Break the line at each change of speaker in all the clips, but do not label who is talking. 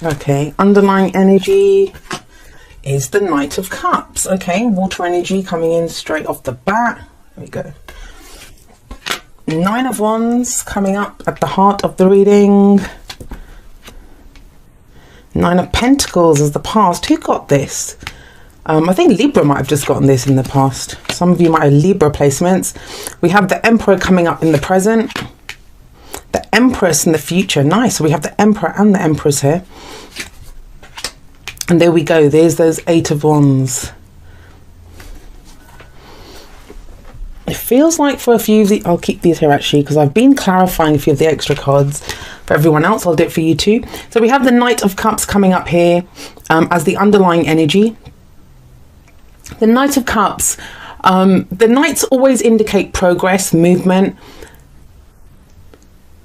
Okay, underlying energy is the Knight of Cups. Okay, water energy coming in straight off the bat. There we go. Nine of Wands coming up at the heart of the reading. Nine of Pentacles is the past. Who got this? I think Libra might have just gotten this in the past. Some of you might have Libra placements. We have the Emperor coming up in the present. The Empress in the future. Nice. So we have the Emperor and the Empress here. And there we go. There's those Eight of Wands. It feels like for a few of the... I'll keep these here actually because I've been clarifying a few of the extra cards. For everyone else, I'll do it for you too. So we have the Knight of Cups coming up here as the underlying energy. The Knight of Cups, the Knights always indicate progress, movement.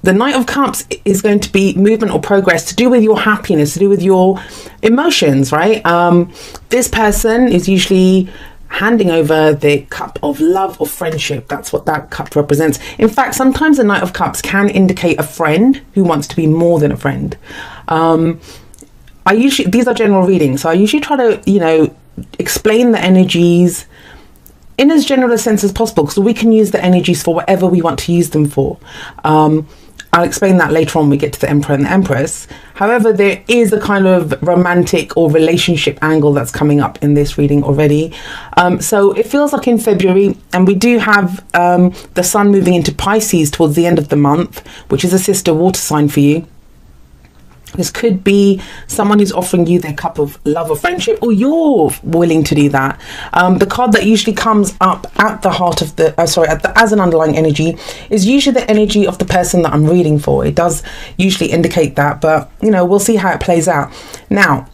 The Knight of Cups is going to be movement or progress to do with your happiness, to do with your emotions, right? This person is usually handing over the cup of love or friendship. That's what that cup represents. In fact, sometimes the Knight of Cups can indicate a friend who wants to be more than a friend. These are general readings, so I usually try to, explain the energies in as general a sense as possible, because we can use the energies for whatever we want to use them for. I'll explain that later on when we get to the Emperor and the Empress. However, there is a kind of romantic or relationship angle that's coming up in this reading already. So it feels like in February, and we do have the Sun moving into Pisces towards the end of the month, which is a sister water sign for you. This could be someone who's offering you their cup of love or friendship, or you're willing to do that. The card that usually comes up at the heart of the, as an underlying energy is usually the energy of the person that I'm reading for. It does usually indicate that, but we'll see how it plays out. Now,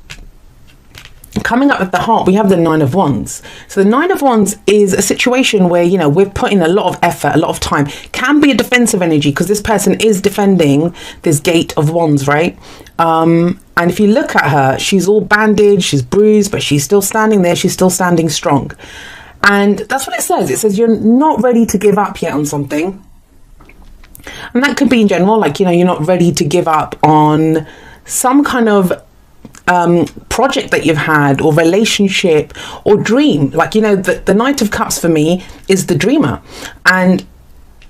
coming up at the heart, we have the Nine of Wands. So the Nine of Wands is a situation where, we're putting a lot of effort, a lot of time. Can be a defensive energy because this person is defending this Gate of Wands, right? And if you look at her, she's all bandaged, she's bruised, but she's still standing there. She's still standing strong. And that's what it says. It says you're not ready to give up yet on something. And that could be in general, like, you're not ready to give up on some kind of project that you've had, or relationship, or dream. Like, the Knight of Cups for me is the dreamer. And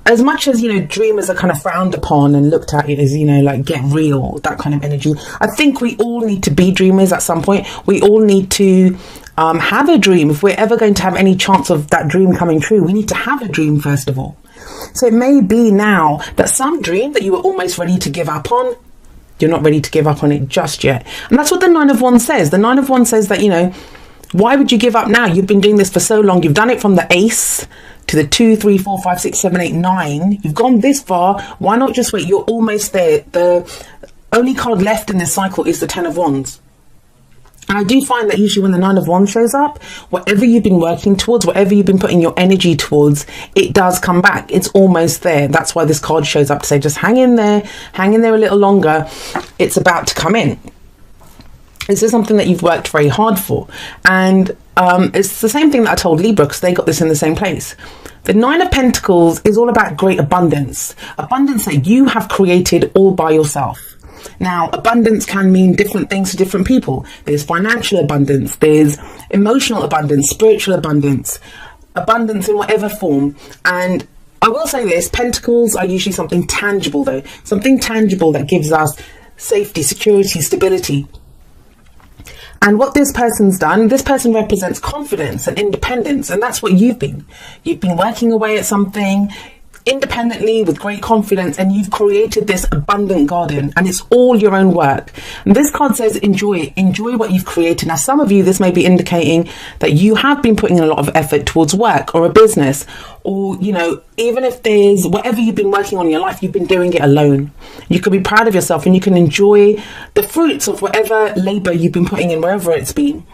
as much as, dreamers are kind of frowned upon and looked at as, like get real, that kind of energy, I think we all need to be dreamers at some point. We all need to have a dream. If we're ever going to have any chance of that dream coming true, we need to have a dream first of all. So it may be now that some dream that you were almost ready to give up on, you're not ready to give up on it just yet. And that's what the Nine of Wands says. The Nine of Wands says that, why would you give up now? You've been doing this for so long. You've done it from the Ace to the 2, 3, 4, 5, 6, 7, 8, 9. You've gone this far. Why not just wait? You're almost there. The only card left in this cycle is the Ten of Wands. And I do find that usually when the Nine of Wands shows up, whatever you've been working towards, whatever you've been putting your energy towards, it does come back. It's almost there. That's why this card shows up to say, just hang in there a little longer. It's about to come in. This is something that you've worked very hard for. And it's the same thing that I told Libra, because they got this in the same place. The Nine of Pentacles is all about great abundance. Abundance that you have created all by yourself. Now, abundance can mean different things to different people. There's financial abundance, there's emotional abundance, spiritual abundance, abundance in whatever form. And I will say this, pentacles are usually something tangible though. Something tangible that gives us safety, security, stability. And what this person's done, this person represents confidence and independence. And that's what you've been. You've been working away at something independently with great confidence, and you've created this abundant garden, and it's all your own work. And this card says enjoy it, enjoy what you've created. Now, some of you, this may be indicating that you have been putting in a lot of effort towards work or a business, or even if there's whatever you've been working on in your life, you've been doing it alone. You can be proud of yourself and you can enjoy the fruits of whatever labor you've been putting in, wherever it's been.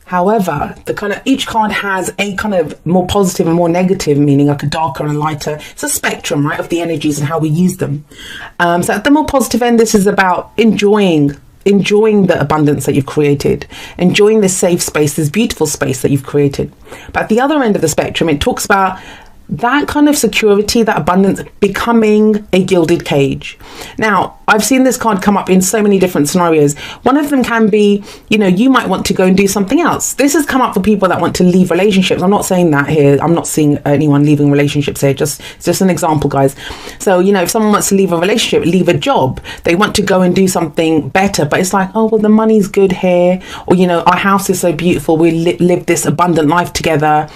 However, each card has a kind of more positive and more negative meaning, like a darker and lighter. It's a spectrum, right, of the energies and how we use them. So at the more positive end, this is about enjoying the abundance that you've created, enjoying this safe space, this beautiful space that you've created. But at the other end of the spectrum, it talks about that kind of security, that abundance, becoming a gilded cage. Now, I've seen this card come up in so many different scenarios. One of them can be, you know, you might want to go and do something else. This has come up for people that want to leave relationships. I'm not saying that here. I'm not seeing anyone leaving relationships here. It's just an example, guys. So, you know, if someone wants to leave a relationship, leave a job, they want to go and do something better, but it's like, oh, well, the money's good here. Or, you know, our house is so beautiful. We live this abundant life together.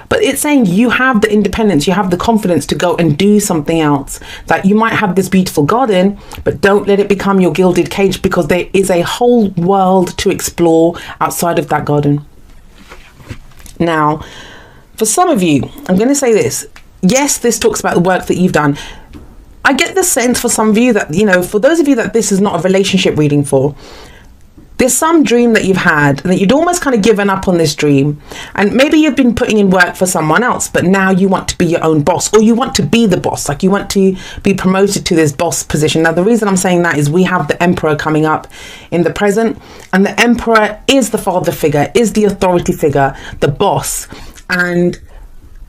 But it's saying you have the independence, you have the confidence to go and do something else. That you might have this beautiful garden, but don't let it become your gilded cage, because there is a whole world to explore outside of that garden. Now, for some of you, I'm going to say this. Yes, this talks about the work that you've done. I get the sense for some of you that, you know, for those of you that this is not a relationship reading for, there's some dream that you've had and that you'd almost kind of given up on this dream, and maybe you've been putting in work for someone else, but now you want to be your own boss, or you want to be the boss, like you want to be promoted to this boss position. Now, the reason I'm saying that is we have the Emperor coming up in the present, and the Emperor is the father figure, is the authority figure, the boss, and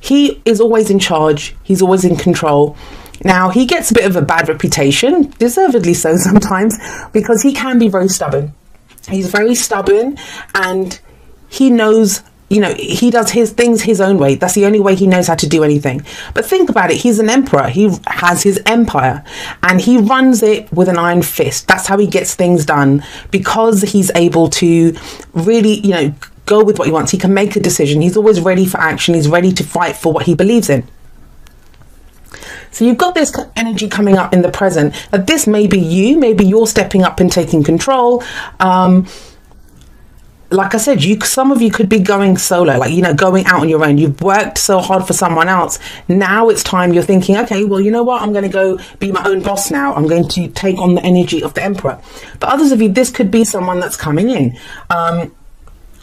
he is always in charge. He's always in control. Now, he gets a bit of a bad reputation, deservedly so sometimes, because he can be very stubborn. He's very stubborn, and he knows, you know, he does his things his own way. That's the only way he knows how to do anything. But think about it. He's an emperor. He has his empire, and he runs it with an iron fist. That's how he gets things done, because he's able to really, you know, go with what he wants. He can make a decision. He's always ready for action. He's ready to fight for what he believes in. So you've got this energy coming up in the present. This may be you. Maybe you're stepping up and taking control. Like I said, some of you could be going solo, like, you know, going out on your own. You've worked so hard for someone else. Now it's time. You're thinking, okay, well, you know what? I'm going to go be my own boss now. I'm going to take on the energy of the Emperor. But others of you, this could be someone that's coming in.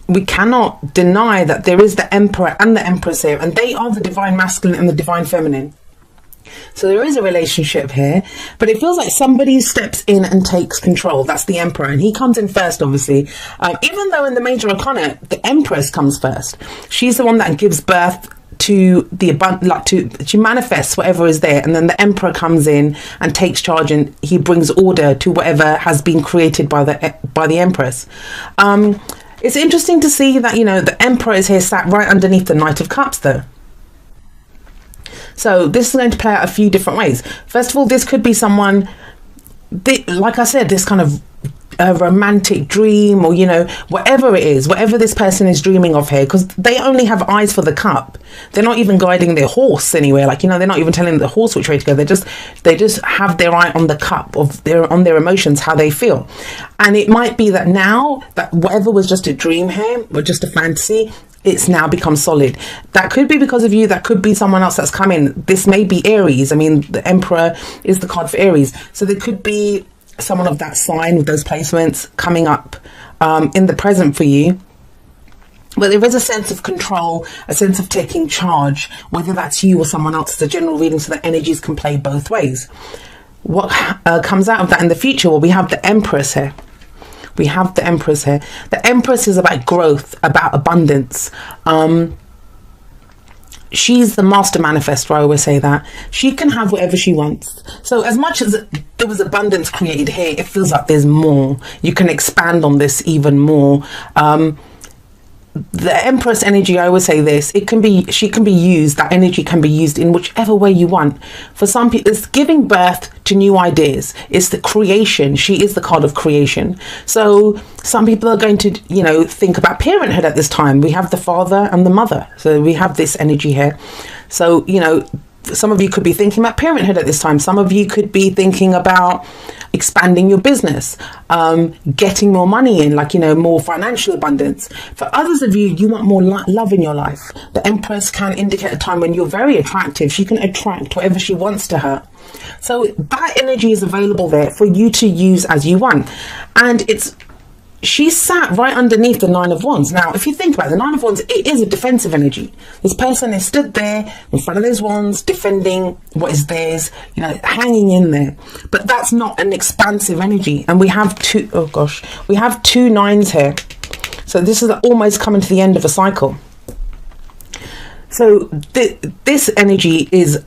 We cannot deny that there is the Emperor and the Empress here, and they are the divine masculine and the divine feminine. So there is a relationship here, but it feels like somebody steps in and takes control. That's the Emperor, and he comes in first, obviously. Even though in the major arcana, the Empress comes first. She's the one that gives birth to the she manifests whatever is there, and then the Emperor comes in and takes charge, and he brings order to whatever has been created by the Empress. It's interesting to see that, you know, the Emperor is here sat right underneath the Knight of Cups, though. So this is going to play out a few different ways. First of all, this could be someone, like I said, this kind of a romantic dream, or, you know, whatever it is, whatever this person is dreaming of here, because they only have eyes for the cup. They're not even guiding their horse anywhere. Like, you know, they're not even telling the horse which way to go. They just have their eye on the cup on their emotions, how they feel. And it might be that now that whatever was just a dream here, or just a fantasy, it's now become solid. That could be because of you. That could be someone else that's come in. This may be Aries. I mean, the Emperor is the card for Aries. So there could be someone of that sign with those placements coming up in the present for you. But there is a sense of control, a sense of taking charge, whether that's you or someone else. It's a general reading, so that energies can play both ways. What comes out of that in the future? Well, we have the Empress here. We have the Empress here. The Empress is about growth, about abundance. She's the master manifestor. I always say that. She can have whatever she wants. So as much as there was abundance created here, it feels like there's more. You can expand on this even more. The Empress energy, I always say this, she can be used, that energy can be used in whichever way you want. For some people, it's giving birth to new ideas. It's the creation. She is the card of creation. So some people are going to, you know, think about parenthood at this time. We have the father and the mother. So we have this energy here. So, you know, some of you could be thinking about parenthood at this time. Some of you could be thinking about expanding your business, getting more money in, like, you know, more financial abundance. For others of you, you want more love in your life. The Empress can indicate a time when you're very attractive. She can attract whatever she wants to her. So that energy is available there for you to use as you want. And she sat right underneath the Nine of Wands. Now, if you think about it, the Nine of Wands, it is a defensive energy. This person is stood there in front of those wands, defending what is theirs, you know, hanging in there. But that's not an expansive energy. And we have we have two nines here. So this is almost coming to the end of a cycle. So this energy is,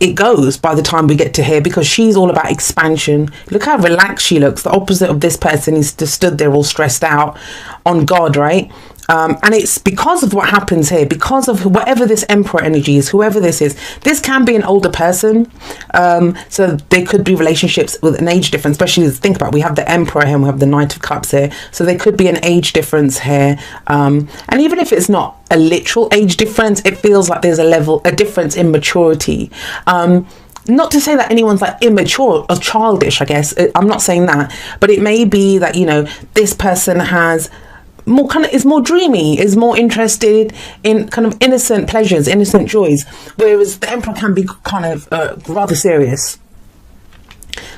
it goes by the time we get to here, because she's all about expansion. Look how relaxed she looks. The opposite of this person is just stood there all stressed out on God, right? And it's because of what happens here, because of whatever this Emperor energy is, whoever this is. This can be an older person, so there could be relationships with an age difference, especially think about, we have the Emperor here and we have the Knight of Cups here, so there could be an age difference here, and even if it's not a literal age difference, it feels like there's a difference in maturity. Not to say that anyone's like immature or childish, I guess, I'm not saying that, but it may be that, you know, this person has more is more dreamy, is more interested in kind of innocent pleasures, innocent joys, whereas the Emperor can be kind of rather serious.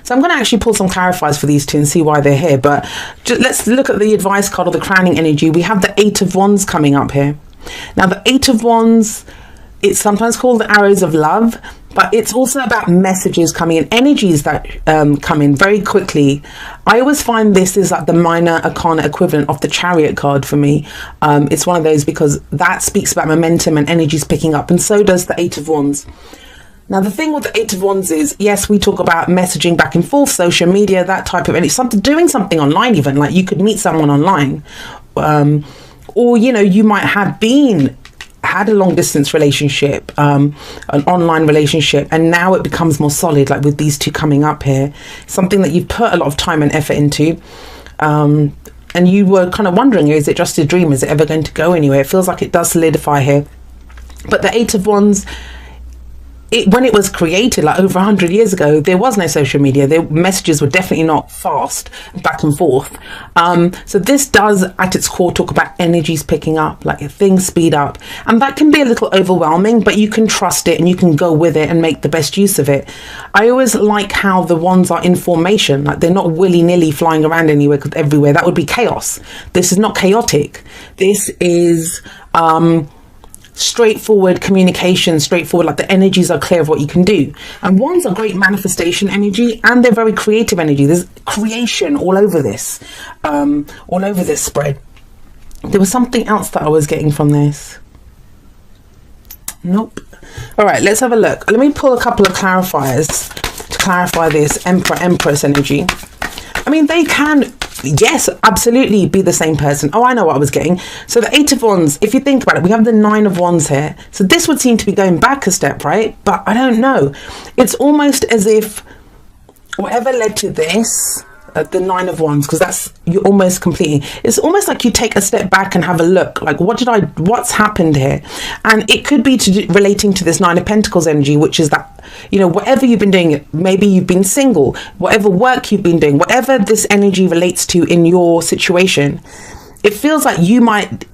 So I'm going to actually pull some clarifiers for these two and see why they're here, but let's look at the advice card or the crowning energy. We have the Eight of Wands coming up here. Now the Eight of Wands, it's sometimes called the arrows of love, but it's also about messages coming in, energies that come in very quickly. I always find this is like the minor arcana equivalent of the Chariot card for me. It's one of those because that speaks about momentum and energies picking up, and so does the Eight of Wands. Now the thing with the Eight of Wands is, yes, we talk about messaging back and forth, social media, that type of, and it's doing something online, even like you could meet someone online, or you know, you might have had a long distance relationship, an online relationship, and now it becomes more solid, like with these two coming up here, something that you've put a lot of time and effort into, and you were kind of wondering, is it just a dream, is it ever going to go anywhere? It feels like it does solidify here. But the Eight of Wands, when it was created like over 100 years ago, there was no social media. The messages were definitely not fast back and forth. So this does at its core talk about energies picking up, like things speed up, and that can be a little overwhelming, but you can trust it and you can go with it and make the best use of it. I always like how the wands are in formation, like they're not willy-nilly flying around everywhere. That would be chaos. This is not chaotic. This is straightforward communication, straightforward, like the energies are clear of what you can do. And wands are great manifestation energy, and they're very creative energy. There's creation all over this spread. There was something else that I was getting from this. Nope. All right, let's have a look. Let me pull a couple of clarifiers to clarify this Empress energy. I mean, they can, yes, absolutely be the same person. Oh, I know what I was getting. So the Eight of Wands, if you think about it, we have the Nine of Wands here. So this would seem to be going back a step, right? But I don't know. It's almost as if whatever led to this, the Nine of Wands, because that's, you're almost completing. It's almost like you take a step back and have a look, like what's happened here? And it could be relating to this Nine of Pentacles energy, which is that, you know, whatever you've been doing, maybe you've been single, whatever work you've been doing, whatever this energy relates to in your situation, it feels like you might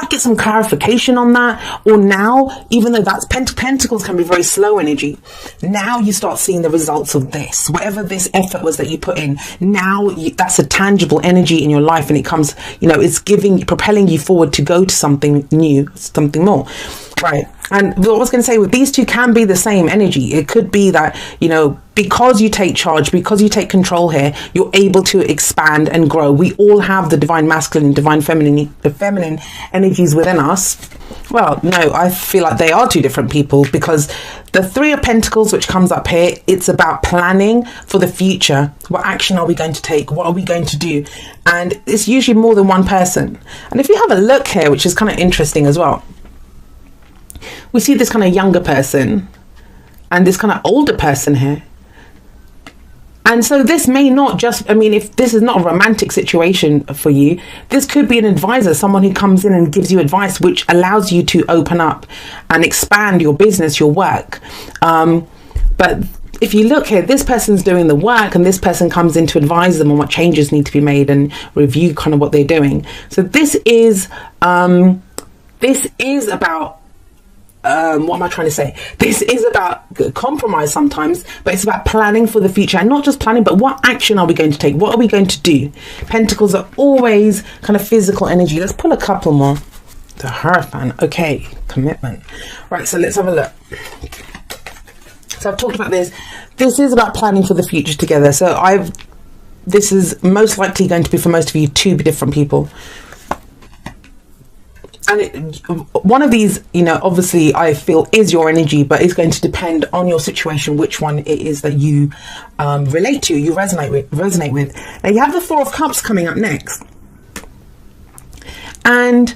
get some clarification on that. Or now, even though that's pentacles can be very slow energy, now you start seeing the results of this, whatever this effort was that you put in. Now that's a tangible energy in your life, and it comes, you know, it's propelling you forward to go to something new, something more, right? And what I was going to say, with these two can be the same energy. It could be that, you know, because you take charge, because you take control here, you're able to expand and grow. We all have the divine masculine and divine feminine, the feminine energies within us. Well, no, I feel like they are two different people, because the Three of Pentacles, which comes up here, it's about planning for the future. What action are we going to take? What are we going to do? And it's usually more than one person. And if you have a look here, which is kind of interesting as well, we see this kind of younger person and this kind of older person here. And so this may not just, I mean, if this is not a romantic situation for you, this could be an advisor, someone who comes in and gives you advice, which allows you to open up and expand your business, your work. But if you look here, this person's doing the work, and this person comes in to advise them on what changes need to be made and review kind of what they're doing. So this is about, what am I trying to say? This is about compromise sometimes, but it's about planning for the future, and not just planning, but what action are we going to take? What are we going to do? Pentacles are always kind of physical energy. Let's pull a couple more. The Hierophant. Okay, commitment. Right, so let's have a look. So I've talked about this. This is about planning for the future together. So this is most likely going to be, for most of you, two different people. one of these, obviously I feel is your energy, but it's going to depend on your situation which one it is that you relate to, you resonate with. Now you have the Four of Cups coming up next, and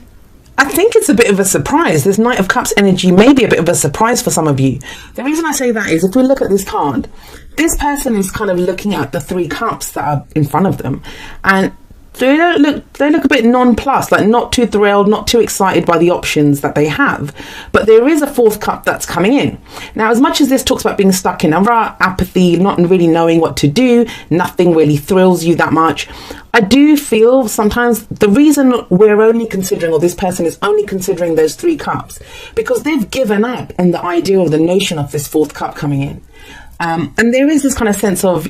I think it's a bit of a surprise. This Knight of Cups energy may be a bit of a surprise for some of you. The reason I say that is if we look at this card, this person is kind of looking at the 3 cups that are in front of them, and they look a bit nonplussed, like not too thrilled, not too excited by the options that they have. But there is a 4th cup that's coming in. Now, as much as this talks about being stuck in apathy, not really knowing what to do, nothing really thrills you that much, I do feel sometimes the reason we're only considering, or this person is only considering those 3 cups, because they've given up on the idea or the notion of this 4th cup coming in. And there is this kind of sense of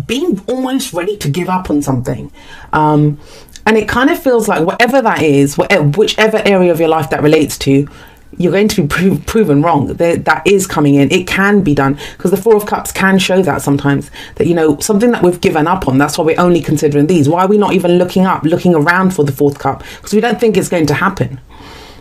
being almost ready to give up on something, and it kind of feels like whatever that is, whichever area of your life that relates to, you're going to be proven wrong. That is coming in. It can be done, because the 4 of Cups can show that sometimes, that something that we've given up on, that's why we're only considering these. Why are we not even looking around for the 4th cup? Because we don't think it's going to happen.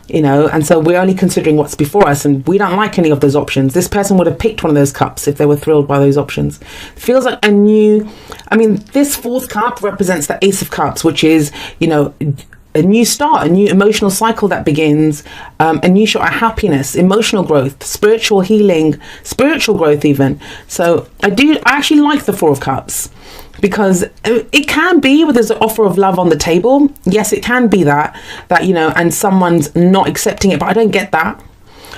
And so we're only considering what's before us, and we don't like any of those options. This person would have picked one of those cups if they were thrilled by those options. It feels like this 4th cup represents the Ace of Cups, which is, a new start, a new emotional cycle that begins, a new shot at happiness, emotional growth, spiritual healing, spiritual growth even. So I actually like the 4 of Cups, because it can be where there's an offer of love on the table. Yes, it can be that and someone's not accepting it, but I don't get that.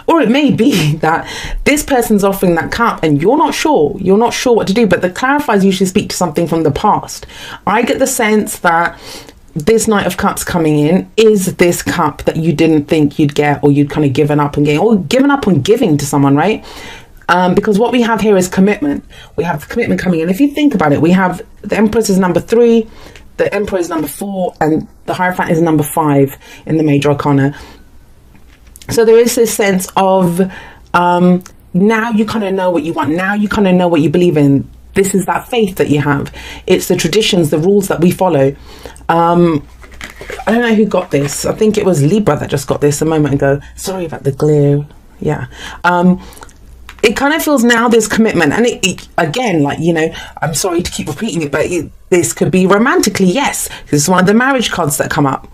Or it may be that this person's offering that cup and you're not sure what to do, but the clarifiers usually speak to something from the past. I get the sense that this Knight of Cups coming in is this cup that you didn't think you'd get, or you'd kind of given up on getting, or given up on giving to someone, right? Because what we have here is commitment. We have commitment coming in. If you think about it, we have the Empress is number 3, the Emperor is number 4, and the Hierophant is number 5 in the Major Arcana. So there is this sense of now you kind of know what you want. Now you kind of know what you believe in. This is that faith that you have. It's the traditions, the rules that we follow. I don't know who got this. I think it was Libra that just got this a moment ago. Sorry about the glare. Yeah. It kind of feels now there's commitment, and it again, I'm sorry to keep repeating it, but this could be romantically, yes. This is one of the marriage cards that come up.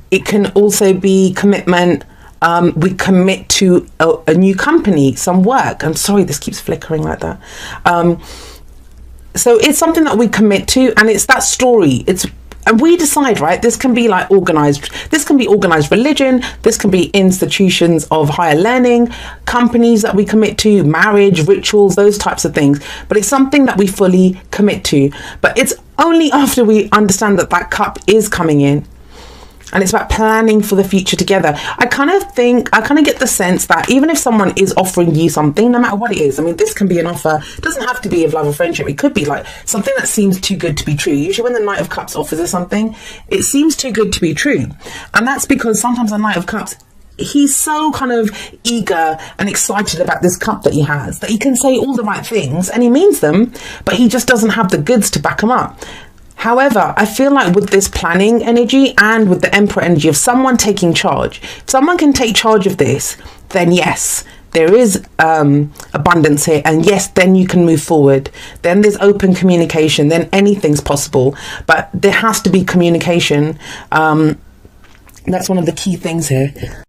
It can also be commitment. We commit to a new company, some work. I'm sorry, this keeps flickering like that. So it's something that we commit to, and it's that story. And we decide, right? This can be organized religion. This can be institutions of higher learning, companies that we commit to, marriage, rituals, those types of things. But it's something that we fully commit to. But it's only after we understand that cup is coming in. And it's about planning for the future together. I kind of get the sense that even if someone is offering you something, no matter what it is, this can be an offer. It doesn't have to be of love or friendship. It could be something that seems too good to be true. Usually when the Knight of Cups offers us something, it seems too good to be true. And that's because sometimes the Knight of Cups, he's so kind of eager and excited about this cup that he has, that he can say all the right things and he means them, but he just doesn't have the goods to back them up. However, I feel like with this planning energy and with the Emperor energy of someone taking charge, if someone can take charge of this, then yes, there is abundance here. And yes, then you can move forward. Then there's open communication. Then anything's possible. But there has to be communication. That's one of the key things here.